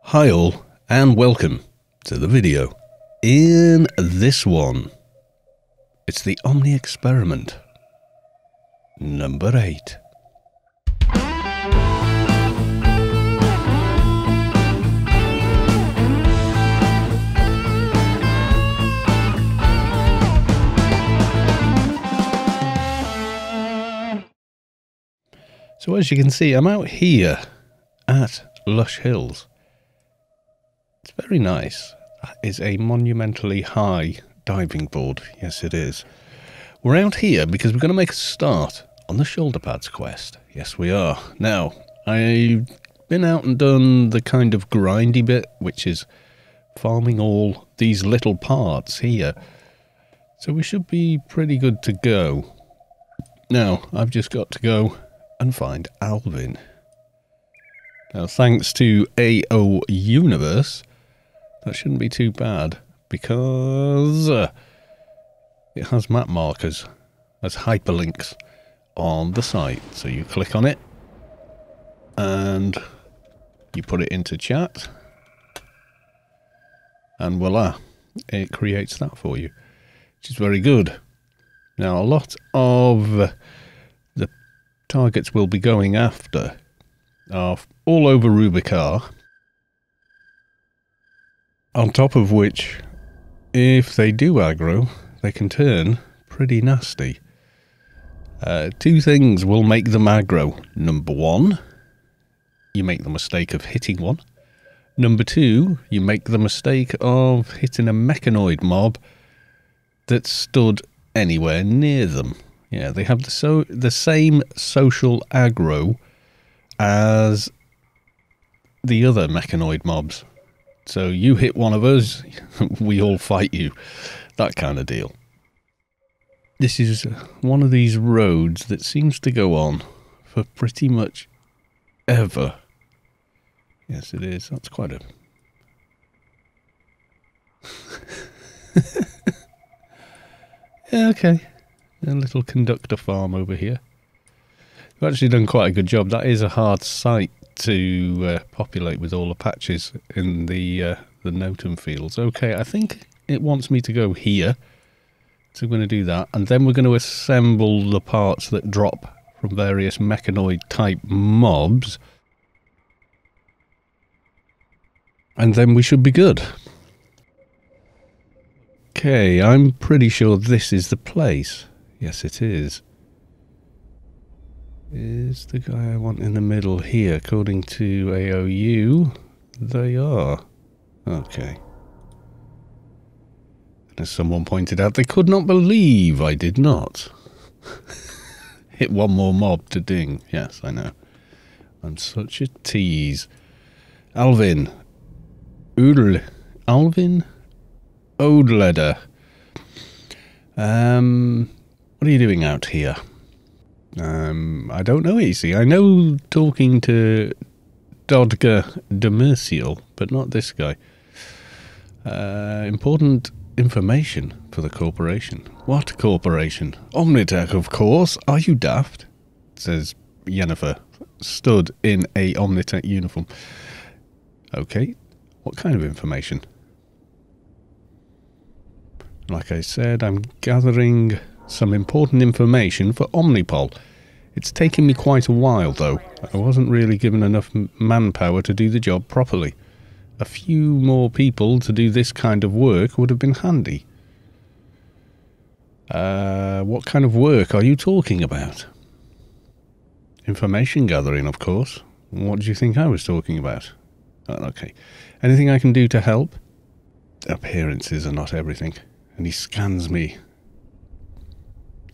Hi all, and welcome to the video. In this one, it's the Omni experiment, number 8. So as you can see, I'm out here at Lush Hills. It's very nice. That is a monumentally high diving board. Yes, it is. We're out here because we're going to make a start on the shoulder pads quest. Yes, we are. Now, I've been out and done the kind of grindy bit, which is farming all these little parts here. So we should be pretty good to go. Now, I've just got to go and find Alvin. Now, thanks to AO Universe, that shouldn't be too bad, because it has map markers as hyperlinks on the site. So you click on it, and you put it into chat, and voila, it creates that for you, which is very good. Now, a lot of the targets we'll be going after are all over Rubicar. On top of which, if they do aggro, they can turn pretty nasty. Two things will make them aggro. Number one, you make the mistake of hitting one. Number two, you make the mistake of hitting a mechanoid mob that stood anywhere near them. Yeah, they have the same social aggro as the other mechanoid mobs. So you hit one of us, we all fight you. That kind of deal. This is one of these roads that seems to go on for pretty much ever. Yes, it is. That's quite a... yeah, okay. A little conductor farm over here. We've actually done quite a good job. That is a hard site to populate with all the patches in the Notum fields. Okay, I think it wants me to go here. So I'm going to do that. And then we're going to assemble the parts that drop from various mechanoid type mobs. And then we should be good. Okay, I'm pretty sure this is the place. Yes, it is. Is the guy I want in the middle here? According to AOU, they are. Okay. And as someone pointed out, they could not believe I did not. Hit one more mob to ding. Yes, I know. I'm such a tease. Alvin. Alvin Odleder. What are you doing out here? I don't know, you see. I know talking to Dodger Demercial, but not this guy. Important information for the corporation. What corporation? OMNI-TECH, of course. Are you daft? Says Yennefer, stood in a OMNI-TECH uniform. Okay, what kind of information? Like I said, I'm gathering some important information for Omnipol. It's taken me quite a while, though. I wasn't really given enough manpower to do the job properly. A few more people to do this kind of work would have been handy. What kind of work are you talking about? Information gathering, of course. What do you think I was talking about? Oh, okay. Anything I can do to help? Appearances are not everything. And he scans me.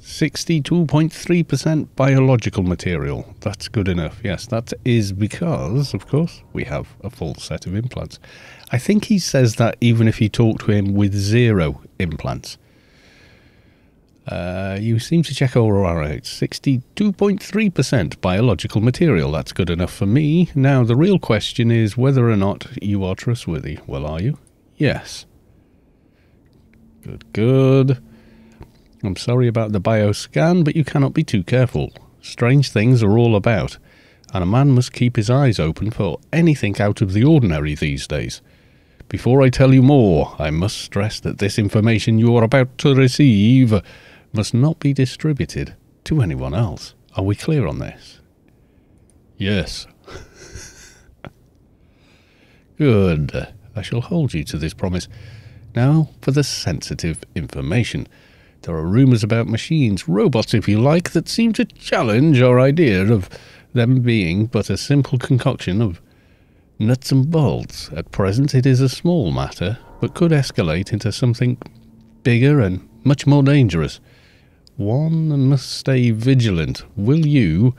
62.3% biological material. That's good enough. Yes, that is because, of course, we have a full set of implants. I think he says that even if you talk to him with 0 implants. You seem to check all right. 62.3% biological material. That's good enough for me. Now, the real question is whether or not you are trustworthy. Well, are you? Yes. Good, good. I'm sorry about the bioscan, but you cannot be too careful. Strange things are all about. and a man must keep his eyes open for anything out of the ordinary these days. Before I tell you more, I must stress that this information you are about to receive must not be distributed to anyone else. Are we clear on this? Yes. Good. I shall hold you to this promise. Now for the sensitive information. There are rumours about machines, robots if you like, that seem to challenge our idea of them being but a simple concoction of nuts and bolts. At present it is a small matter, but could escalate into something bigger and much more dangerous. One must stay vigilant. Will you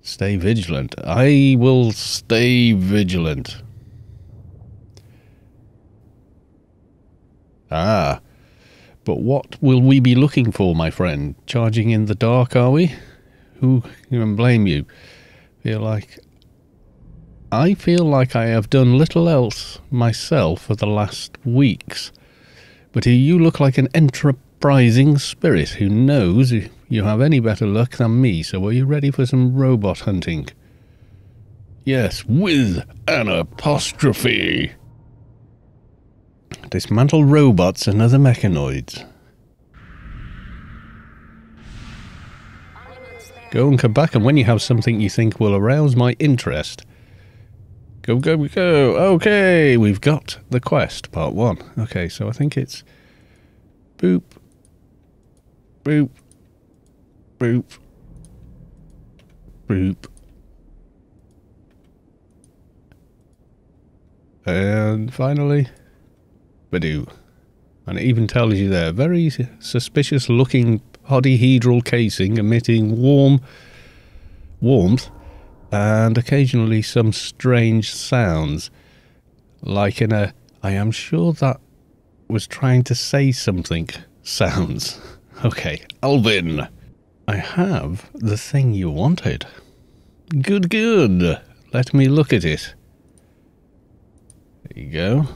stay vigilant? I will stay vigilant. Ah, but what will we be looking for, my friend? Charging in the dark, are we? Who can blame you? I feel like I have done little else myself for the last weeks. But you look like an enterprising spirit who knows if you have any better luck than me, so are you ready for some robot hunting? Yes, with an apostrophe. Dismantle robots and other mechanoids. Go and come back, and when you have something you think will arouse my interest. Go, go, go. Okay, we've got the quest, part 1. Okay, so I think it's boop, boop, boop, boop. And finally, Badoo. And it even tells you there, very suspicious looking polyhedral casing emitting warmth and occasionally some strange sounds, like in a I am sure that was trying to say something sounds. Okay, Alvin, I have the thing you wanted. Good, good. Let me look at it. There you go.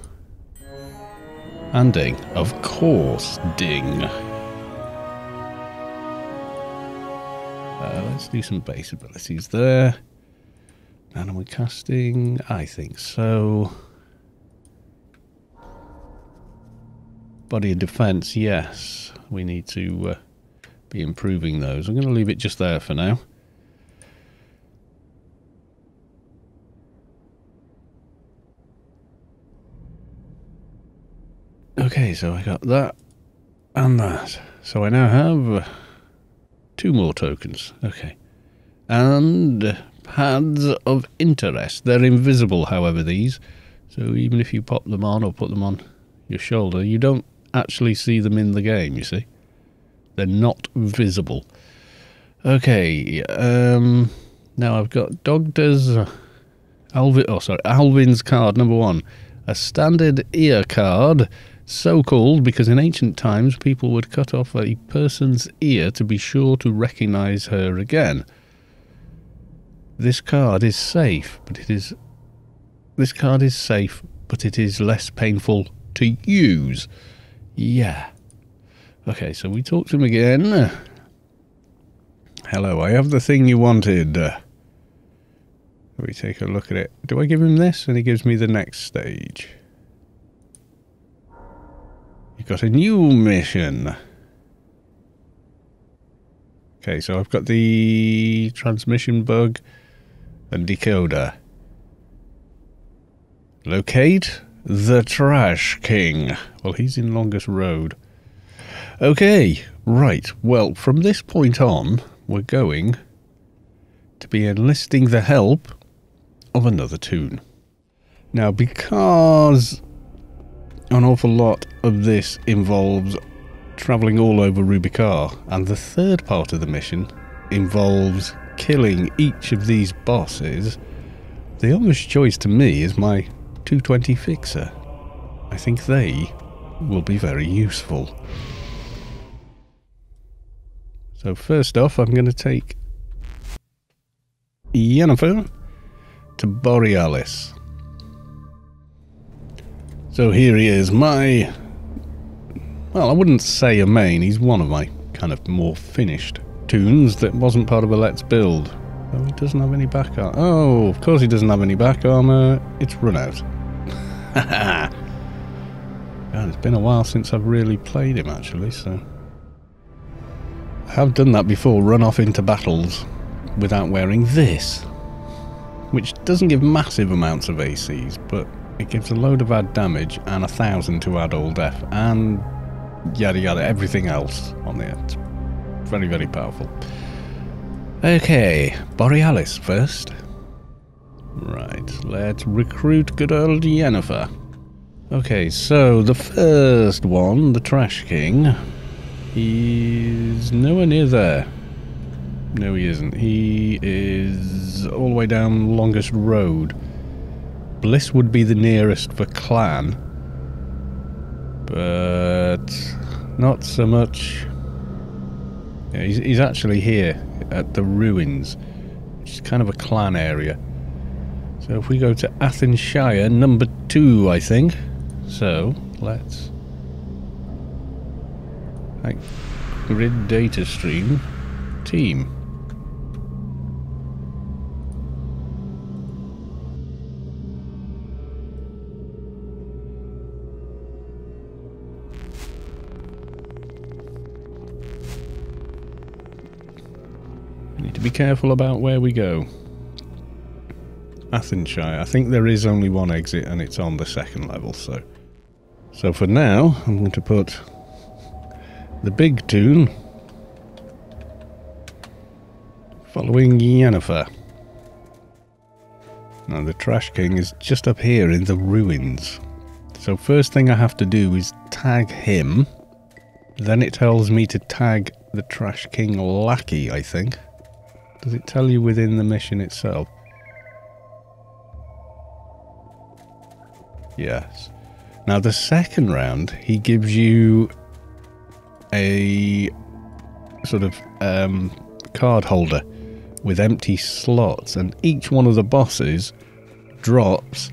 And ding. Of course, ding. Let's do some base abilities there. Animal casting, I think so. Body and defense, yes. We need to be improving those. I'm going to leave it just there for now. Okay, so I got that and that. So I now have 2 more tokens. Okay. And pads of interest. They're invisible, however, these. So even if you pop them on or put them on your shoulder, you don't actually see them in the game, you see. They're not visible. Okay. Now I've got Alvin's card number 1. A standard ear card. So called because in ancient times people would cut off a person's ear to be sure to recognize her again. This card is safe, but it is less painful to use. Yeah. Okay, so we talk to him again. Hello, I have the thing you wanted. Let me take a look at it. Do I give him this? And he gives me the next stage. You've got a new mission. Okay, so I've got the transmission bug and decoder. Locate the Trash King. Well, he's in Longest Road. Okay, right. Well, from this point on, we're going to be enlisting the help of another toon. Now, because an awful lot of this involves travelling all over Rubicar, and the third part of the mission involves killing each of these bosses, the obvious choice to me is my 220 fixer. I think they will be very useful. So first off, I'm going to take Yennefer to Borealis. So here he is, well, I wouldn't say a main, he's one of my kind of more finished toons that wasn't part of a Let's Build Oh, he doesn't have any back armor. Oh, of course he doesn't have any back armor. It's run out. Haha. God, it's been a while since I've really played him, actually, so... I have done that before, run off into battles without wearing this. Which doesn't give massive amounts of ACs, but it gives a load of add damage and 1,000 to add all def, and yada yada, everything else on there. It's very, very powerful. Okay, Borealis first. Right, let's recruit good old Yennefer. Okay, so the first one, the Trash King, he's nowhere near there. No, he isn't. He is all the way down Longest Road. Bliss would be the nearest for clan, but not so much. Yeah, he's actually here at the ruins, which is kind of a clan area. So if we go to Athenshire, number 2, I think. So let's grid data stream team. Need to be careful about where we go. Athenshire. I think there is only one exit and it's on the 2nd level, so for now I'm going to put the big tune following Yennefer. Now the Trash King is just up here in the ruins. So first thing I have to do is tag him. Then it tells me to tag the Trash King lackey, I think. Does it tell you within the mission itself? Yes. Now the second round, he gives you a sort of card holder with empty slots, and each one of the bosses drops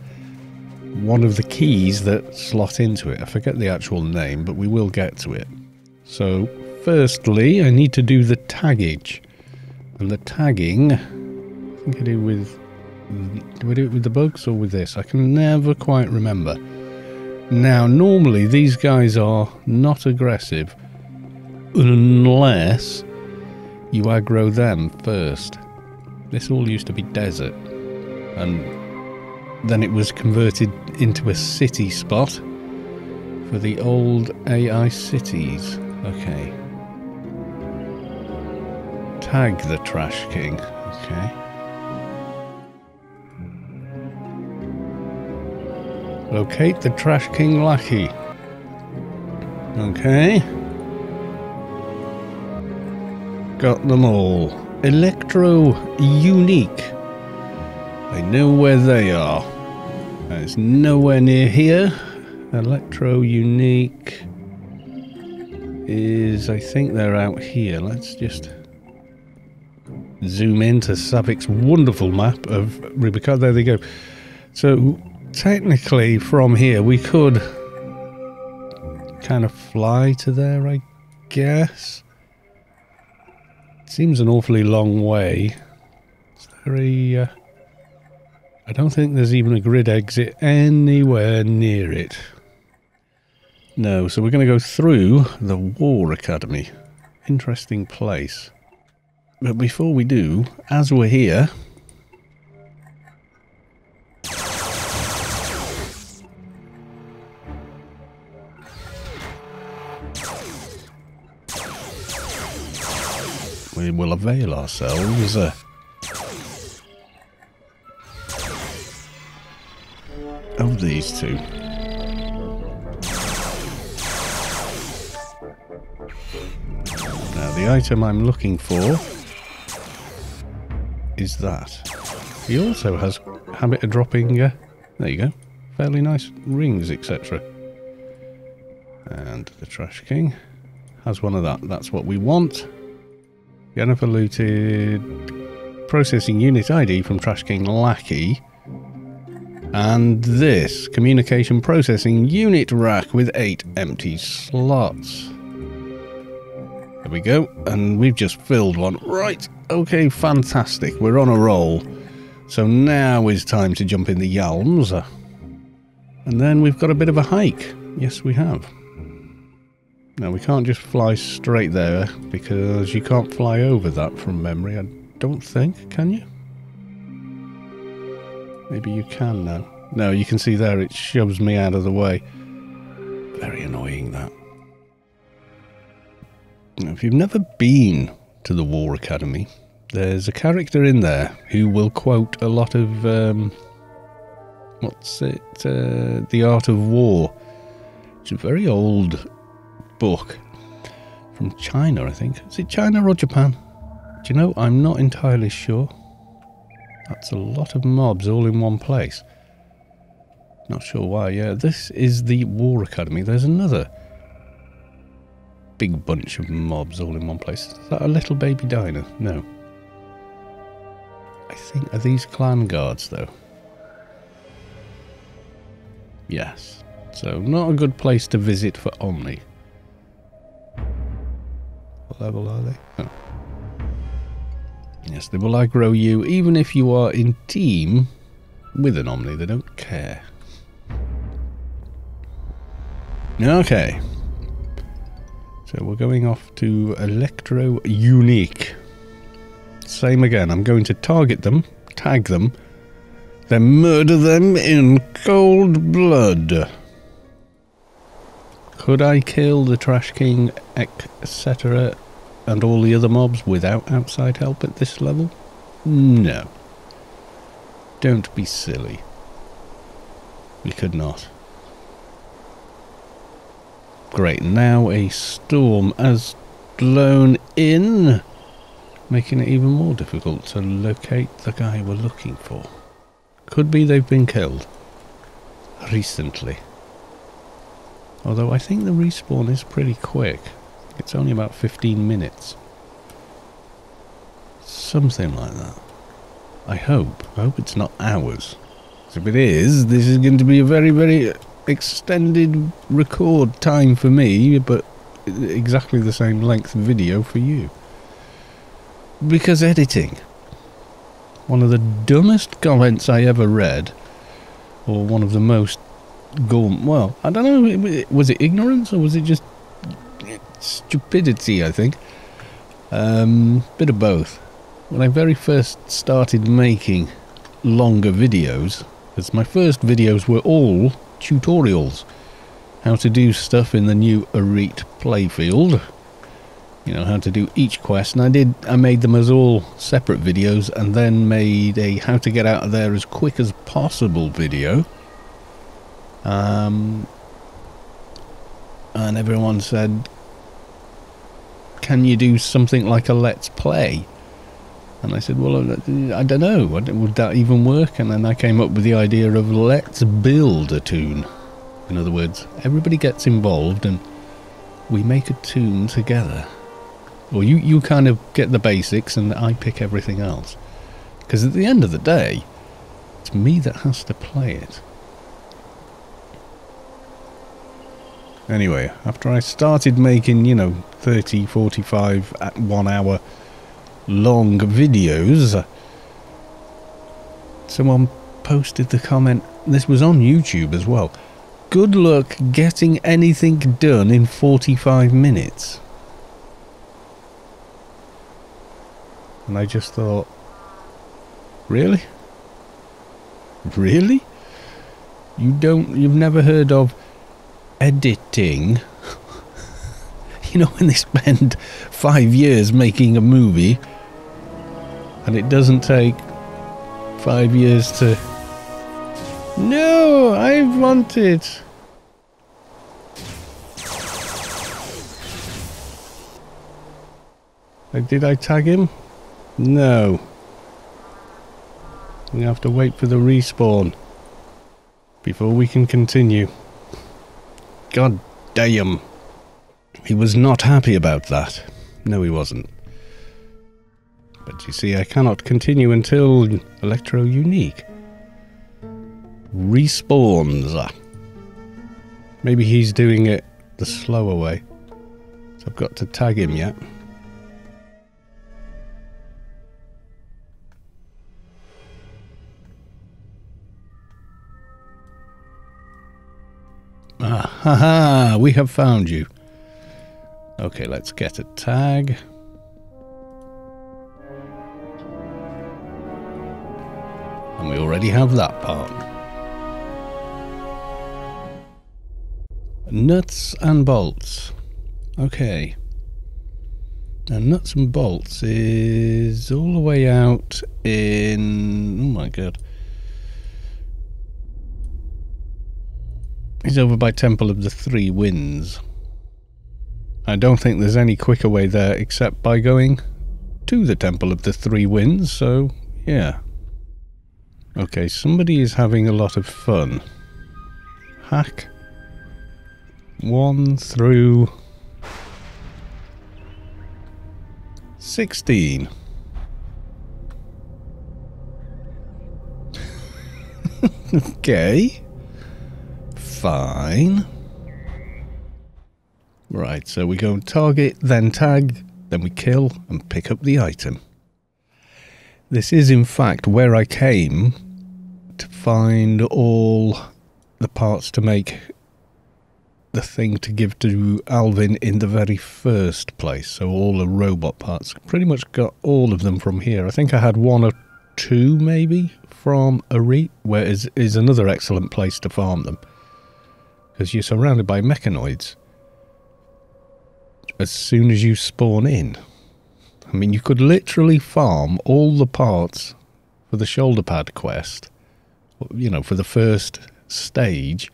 one of the keys that slot into it. I forget the actual name, but we will get to it. So firstly, I need to do the taggage. And the tagging, I think I do with... Do I do it with the bugs or with this? I can never quite remember. Now, normally these guys are not aggressive unless you aggro them first. This all used to be desert, and then it was converted into a city spot for the old AI cities. Okay. Tag the Trash King. Okay. Locate the Trash King lackey. Okay. Got them all. Electro Unique. I know where they are. It's nowhere near here. Electro Unique is, I think they're out here. Let's just zoom into Savik's wonderful map of Rubicon. There they go. So technically from here we could kind of fly to there, I guess. Seems an awfully long way. Is there a... I don't think there's even a grid exit anywhere near it. No, so we're going to go through the War Academy. Interesting place. But before we do, as we're here... we will avail ourselves of these two. Now the item I'm looking for is that. He also has habit of dropping, there you go, fairly nice rings, etc. And the Trash King has one of that. That's what we want. Yennefer looted processing unit ID from Trash King Lackey. And this communication processing unit rack with 8 empty slots. A There we go. And we've just filled one. Right. Okay, fantastic. We're on a roll. So now is time to jump in the Yalms. And then we've got a bit of a hike. Yes, we have. Now, we can't just fly straight there because you can't fly over that from memory, I don't think. Can you? Maybe you can now. No, you can see there it shoves me out of the way. Very annoying, that. Now, if you've never been to the War Academy, there's a character in there who will quote a lot of, The Art of War. It's a very old book from China, I think. Is it China or Japan? Do you know? I'm not entirely sure. That's a lot of mobs all in one place. Not sure why. Yeah, this is the War Academy. There's another big bunch of mobs all in one place. Is that a little baby diner? No. I think, are these clan guards though? Yes. So not a good place to visit for Omni. What level are they? Oh. Yes, they will aggro you even if you are in team with an Omni. They don't care. Okay. So we're going off to Electro Unique. Same again. I'm going to target them, tag them, then murder them in cold blood. Could I kill the Trash King, etc., and all the other mobs without outside help at this level? No. Don't be silly. We could not. Great, now a storm has blown in, making it even more difficult to locate the guy we're looking for. Could be they've been killed recently. Although I think the respawn is pretty quick. It's only about 15 minutes. Something like that. I hope it's not hours. If it is, this is going to be a very, very extended record time for me, but exactly the same length video for you. Because editing. One of the dumbest comments I ever read, or one of the most well, I don't know, was it ignorance or was it just stupidity, I think? Bit of both. When I very first started making longer videos, because my first videos were all tutorials, how to do stuff in the new Arete playfield, you know, how to do each quest, and I made them as all separate videos, and then made a how to get out of there as quick as possible video. And everyone said, can you do something like a let's play? And I said, well, I don't know, would that even work? And then I came up with the idea of let's build a toon. In other words, everybody gets involved and we make a toon together. Or you kind of get the basics and I pick everything else. Because at the end of the day, it's me that has to play it. Anyway, after I started making, you know, 30, 45, 1 hour long videos, someone posted the comment, this was on YouTube as well, good luck getting anything done in 45 minutes. And I just thought, really? Really? You've never heard of editing? You know, when they spend 5 years making a movie and it doesn't take 5 years to... No, I want it. Did I tag him? No. We have to wait for the respawn before we can continue. God damn. He was not happy about that. No, he wasn't. But you see, I cannot continue until Electro Unique respawns. Maybe he's doing it the slower way. So I've got to tag him yet. Ah, haha, we have found you. Okay, let's get a tag. And we already have that part. Nuts and bolts. Okay. Now, nuts and bolts is all the way out in... Oh my god. It's over by Temple of the Three Winds. I don't think there's any quicker way there except by going to the Temple of the Three Winds, so yeah. Okay, somebody is having a lot of fun. Hack 1 through 16. Okay. Fine. Right, so we go target, then tag, then we kill and pick up the item. This is in fact where I came to find all the parts to make the thing to give to Alvin in the very first place. So all the robot parts. Pretty much got all of them from here. I think I had 1 or 2 maybe from Arete, where is another excellent place to farm them. Because you're surrounded by mechanoids as soon as you spawn in. I mean, you could literally farm all the parts for the shoulder pad quest, you know, for the first stage,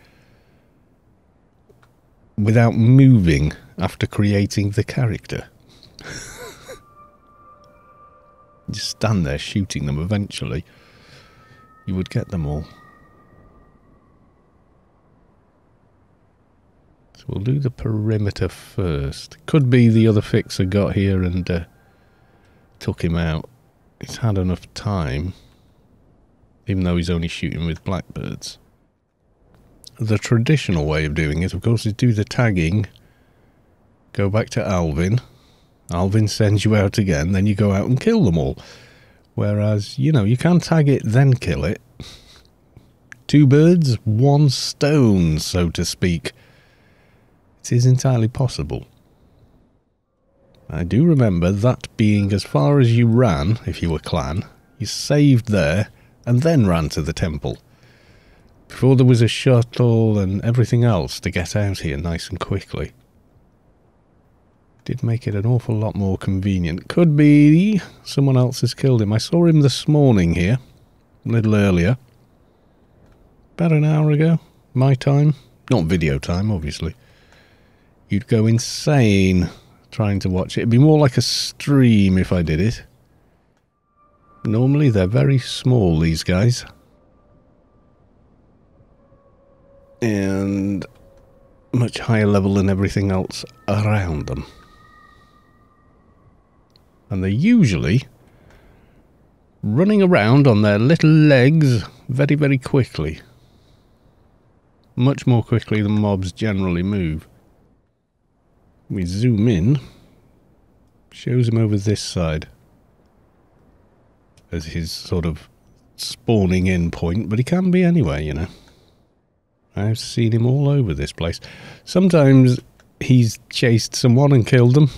without moving after creating the character. Just stand there shooting them. Eventually you would get them all. So we'll do the perimeter first. Could be the other fixer got here and took him out. He's had enough time, even though he's only shooting with blackbirds. The traditional way of doing it, of course, is do the tagging, go back to Alvin. Alvin sends you out again, then you go out and kill them all. Whereas, you know, you can tag it, then kill it. 2 birds, 1 stone, so to speak. It is entirely possible. I do remember that being as far as you ran, if you were clan. You saved there, and then ran to the temple. Before there was a shuttle and everything else to get out here nice and quickly. Did make it an awful lot more convenient. Could be someone else has killed him. I saw him this morning here, a little earlier. About an hour ago, my time. Not video time, obviously. You'd go insane trying to watch it. It'd be more like a stream if I did it. Normally they're very small, these guys. And much higher level than everything else around them. And they're usually running around on their little legs very, very quickly. Much more quickly than mobs generally move. We zoom in. Shows him over this side as his sort of spawning in point, but he can be anywhere, you know. I've seen him all over this place. Sometimes he's chased someone and killed them,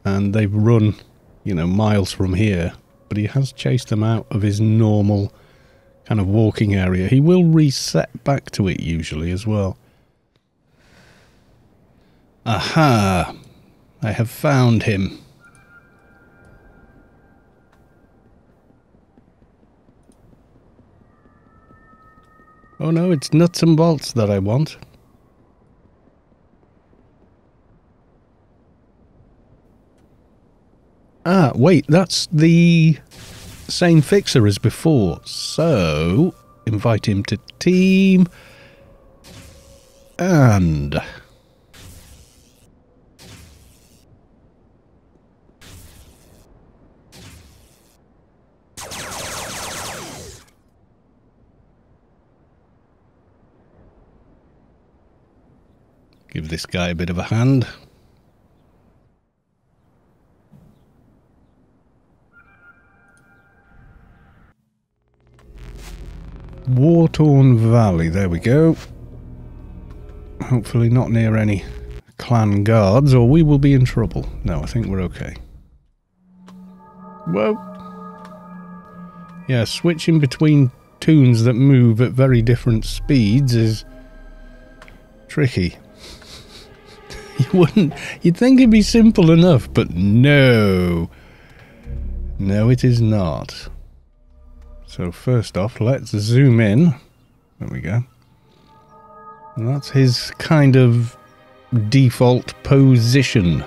and they've run, you know, miles from here, but he has chased them out of his normal kind of walking area. He will reset back to it usually as well. Aha! I have found him. Oh no, it's nuts and bolts that I want. Ah, wait, that's the same fixer as before. So, invite him to team. And... give this guy a bit of a hand. War-torn Valley, there we go. Hopefully not near any clan guards, or we will be in trouble. No, I think we're okay. Whoa. Yeah, switching between tunes that move at very different speeds is tricky. You'd think it'd be simple enough, but no. No, it is not. So first off, let's zoom in. There we go. And that's his kind of default position.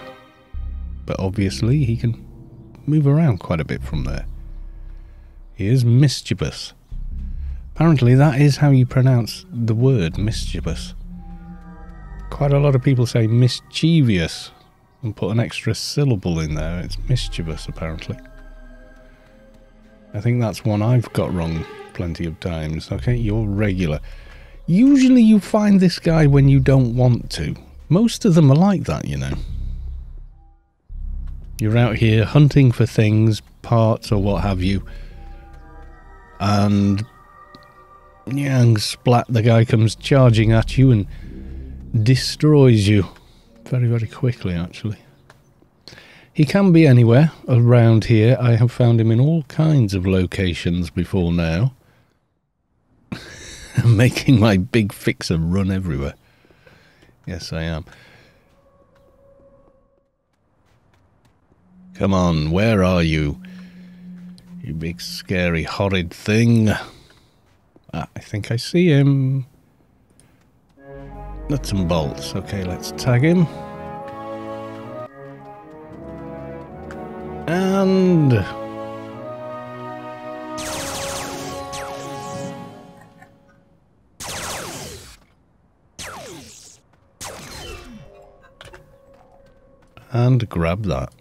But obviously he can move around quite a bit from there. He is mischievous. Apparently that is how you pronounce the word mischievous. Quite a lot of people say mischievous and put an extra syllable in there. It's mischievous, apparently. I think that's one I've got wrong plenty of times. Okay, you're regular. Usually you find this guy when you don't want to. Most of them are like that, you know. You're out here hunting for things, parts or what have you. And yang splat, the guy comes charging at you and destroys you. Very, very quickly, actually. He can be anywhere around here. I have found him in all kinds of locations before now. I'm making my big fixer run everywhere. Yes, I am. Come on, where are you? You big, scary, horrid thing. Ah, I think I see him. Nuts and bolts. Okay, let's tag him. And grab that.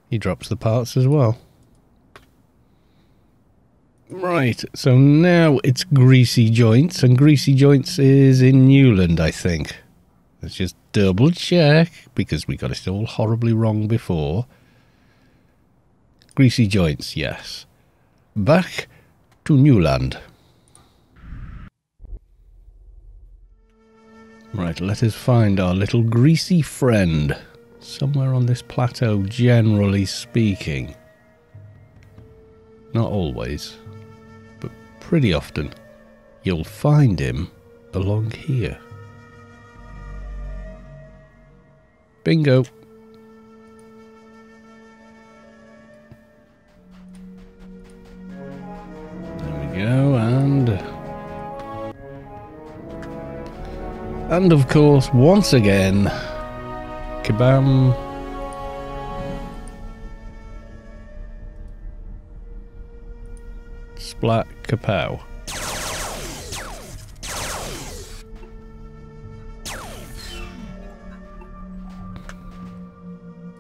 He drops the parts as well. Right, so now it's Greasy Joints, and Greasy Joints is in Newland, I think. Let's just double check, because we got it all horribly wrong before. Greasy Joints, yes. Back to Newland. Right, let us find our little greasy friend. Somewhere on this plateau, generally speaking. Not always, but pretty often. You'll find him along here. Bingo. There we go, and of course, once again, kabam. Splat kapow.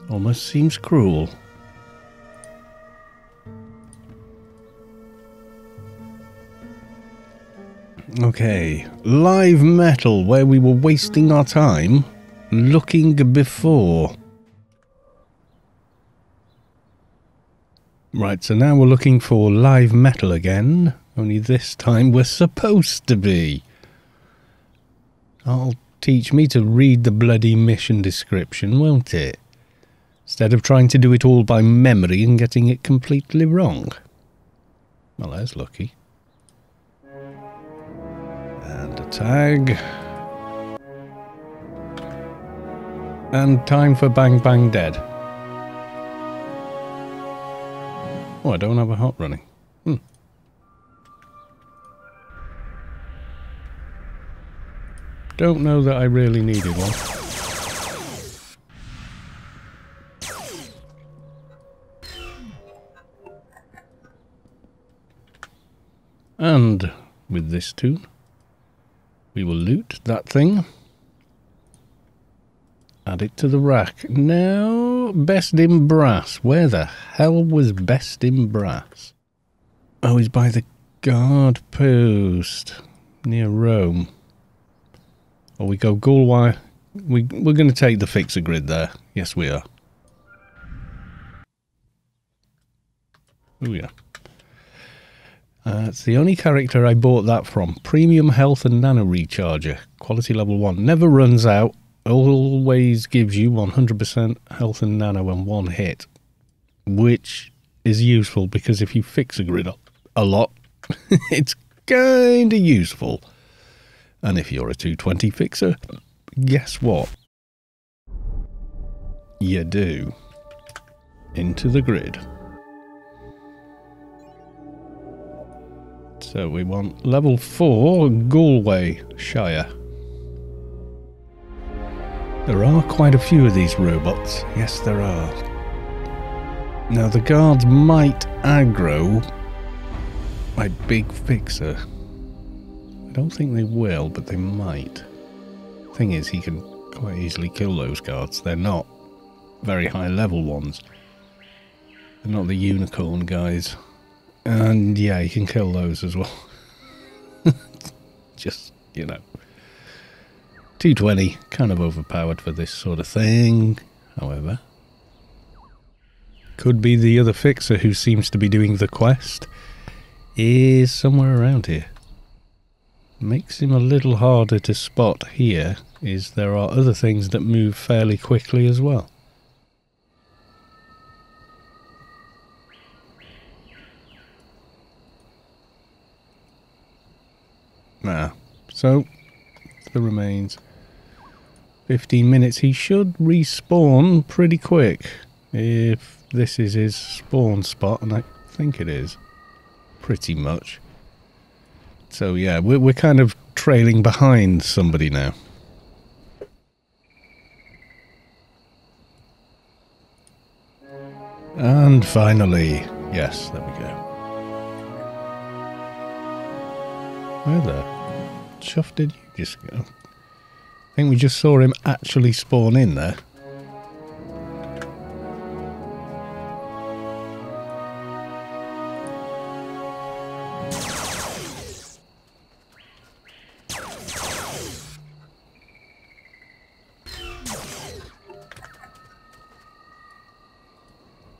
Almost seems cruel. Okay, live metal, where we were wasting our time looking before. Right, so now we're looking for live metal again, only this time we're supposed to be. I'll teach me to read the bloody mission description, won't it? Instead of trying to do it all by memory and getting it completely wrong. Well, that's lucky. And a tag. And time for Bang Bang Dead. Oh, I don't have a hot running. Don't know that I really needed one. And with this tune, we will loot that thing. Add it to the rack. Now, best in brass. Where the hell was best in brass? Oh, he's by the guard post near Rome. Or we go Galway. We're going to take the fixer grid there. Yes, we are. Oh, yeah. It's the only character I bought that from. Premium health and nano recharger. Quality level 1. Never runs out. Always gives you 100% health and nano in one hit. Which is useful because if you fix a grid up a lot, it's kind of useful. And if you're a 220 fixer, guess what? You do. Into the grid. So we want level 4 Galway Shire. There are quite a few of these robots. Yes, there are. Now the guards might aggro my big fixer. I don't think they will, but they might. Thing is, he can quite easily kill those guards. They're not very high level ones. They're not the unicorn guys. And yeah, you can kill those as well. Just, you know. 220, kind of overpowered for this sort of thing, however. Could be the other fixer who seems to be doing the quest is somewhere around here. Makes him a little harder to spot here is there are other things that move fairly quickly as well. So the remains 15 minutes. He should respawn pretty quick if this is his spawn spot, and I think it is pretty much. So yeah, we're kind of trailing behind somebody now. And finally, yes, there we go. Where the chuff did you just go? I think we just saw him actually spawn in there.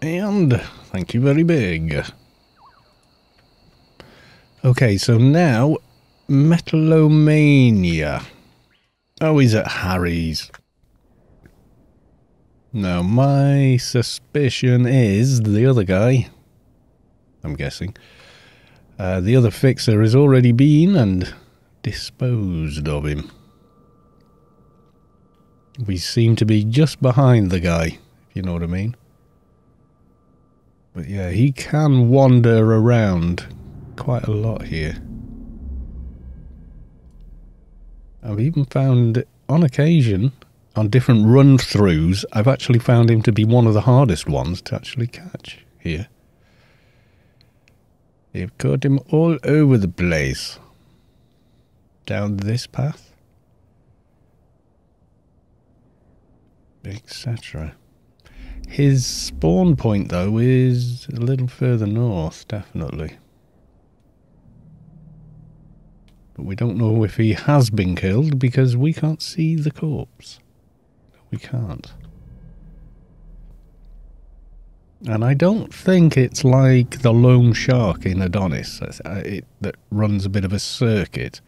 And thank you very big. Okay, so now Metalomania. Oh, he's at Harry's. Now, my suspicion is the other guy, I'm guessing, the other fixer has already been and disposed of him. We seem to be just behind the guy, if you know what I mean. But yeah, he can wander around quite a lot here. I've even found, on occasion, on different run-throughs, I've actually found him to be one of the hardest ones to actually catch here. You've caught him all over the place. Down this path. Etc. His spawn point, though, is a little further north, definitely. But we don't know if he has been killed because we can't see the corpse. We can't. And I don't think it's like the lone shark in Adonis that runs a bit of a circuit.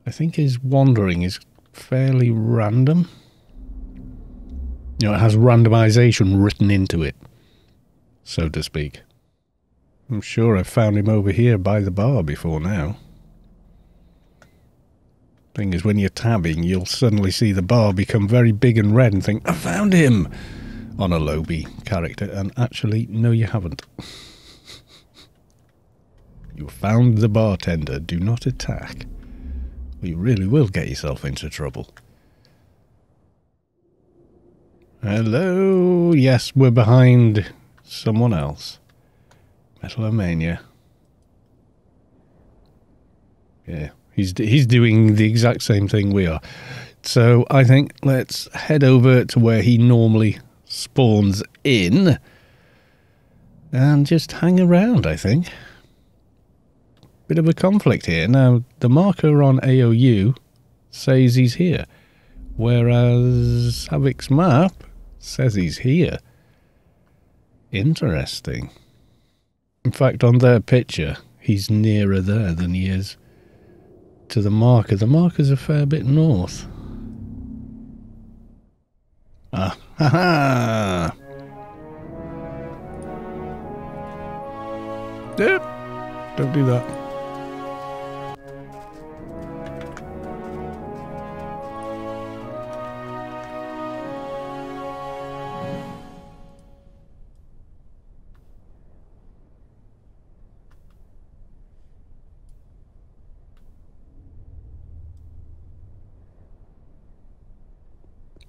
I think his wandering is fairly random. You know, it has randomization written into it, so to speak. I'm sure I've found him over here by the bar before now. Thing is, when you're tabbing, you'll suddenly see the bar become very big and red and think, I found him! On a lobby character, and actually, no you haven't. You found the bartender, do not attack. Or you really will get yourself into trouble. Hello? Yes, we're behind someone else. Metalomania. Yeah. He's doing the exact same thing we are. So I think let's head over to where he normally spawns in and just hang around, I think. Bit of a conflict here. Now, the marker on AOU says he's here, whereas Havoc's map says he's here. Interesting. In fact, on their picture, he's nearer there than he is to the marker. The marker's a fair bit north. Ah, ha ha! Yep, don't do that.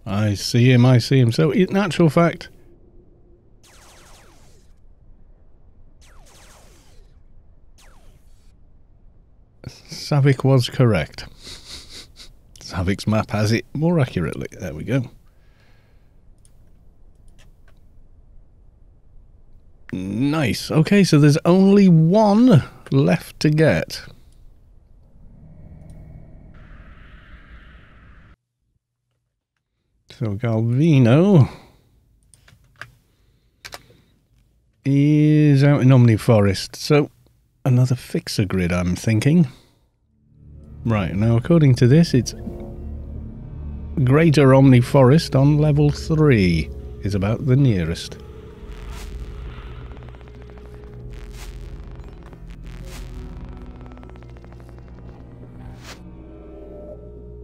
I see him, I see him. So, in actual fact, Savik was correct. Savik's map has it more accurately. There we go. Nice. Okay, so there's only one left to get. So Galvino is out in Omni Forest. So another fixer grid, I'm thinking. Right, now according to this, it's Greater Omni Forest on level 3 is about the nearest.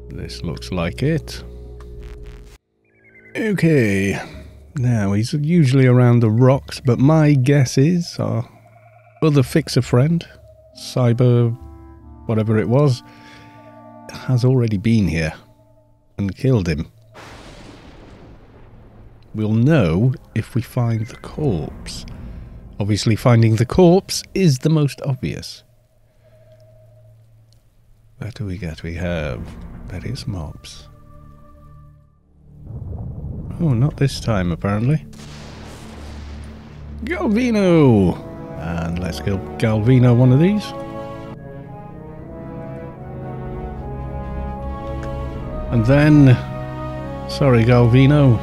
This looks like it. Okay, now he's usually around the rocks, but my guess is our other fixer friend, Cyber, whatever it was, has already been here and killed him. We'll know if we find the corpse. Obviously, finding the corpse is the most obvious. What do we get? We have various mobs. Oh, not this time, apparently. Galvino! And let's give Galvino one of these. And then... Sorry, Galvino.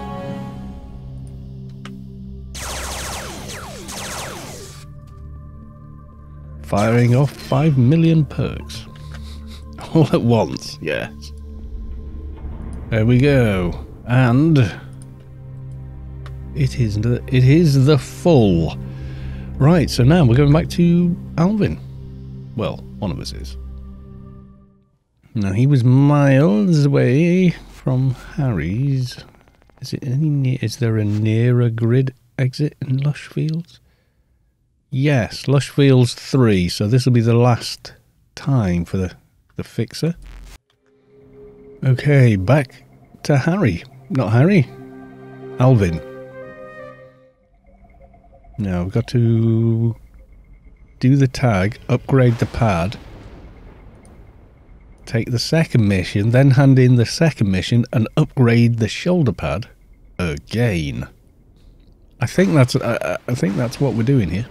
Firing off 5 million perks. All at once, yes. There we go. And... It is the full. Right, so now we're going back to Alvin. Well, one of us is. Now, he was miles away from Harry's. Is there a nearer grid exit in Lush Fields? Yes, Lush Fields 3. So this will be the last time for the fixer. Okay, back to Harry. Not Harry. Alvin. Now, we've got to do the tag, upgrade the pad, take the second mission, then hand in the second mission and upgrade the shoulder pad again. I think that's what we're doing here.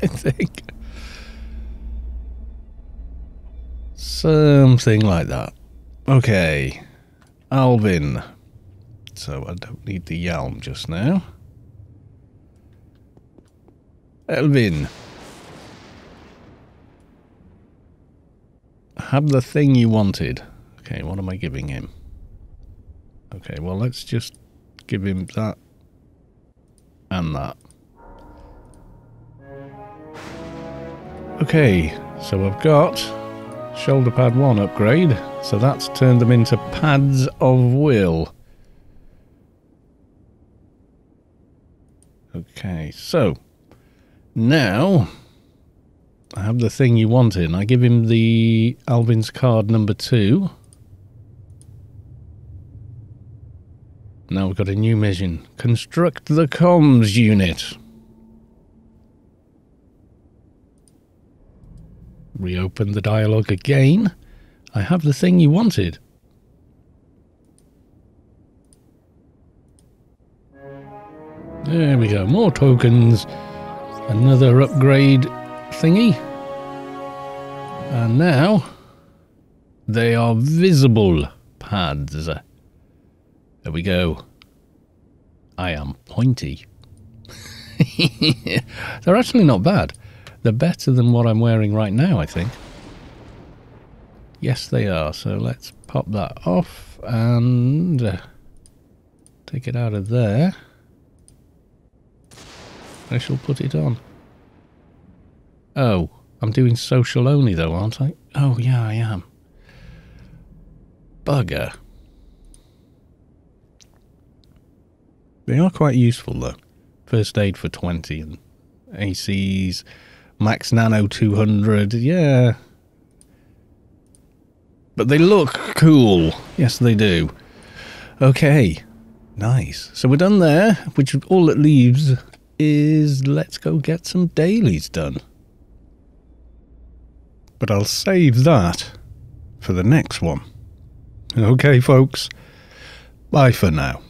I think. Something like that. Okay. Alvin. So I don't need the Yalm just now. Alvin. Have the thing you wanted. Okay, what am I giving him? Okay, well, let's just give him that and that. Okay, so I've got shoulder pad 1 upgrade, so that's turned them into pads of will. Okay, so now I have the thing you wanted, and I give him the Alvin's card number 2. Now we've got a new mission. Construct the comms unit. Reopen the dialogue again. I have the thing you wanted. There we go. More tokens. Another upgrade thingy. And now they are visible pads. There we go. I am pointy. They're actually not bad. They're better than what I'm wearing right now, I think. Yes, they are. So let's pop that off and take it out of there. I shall put it on. Oh, I'm doing social only though, aren't I? Oh, yeah, I am. Bugger. They are quite useful though. First aid for 20 and ACs, max nano 200, yeah. But they look cool. Yes, they do. Okay, nice. So we're done there, which all it leaves is let's go get some dailies done. But I'll save that for the next one. Okay, folks. Bye for now.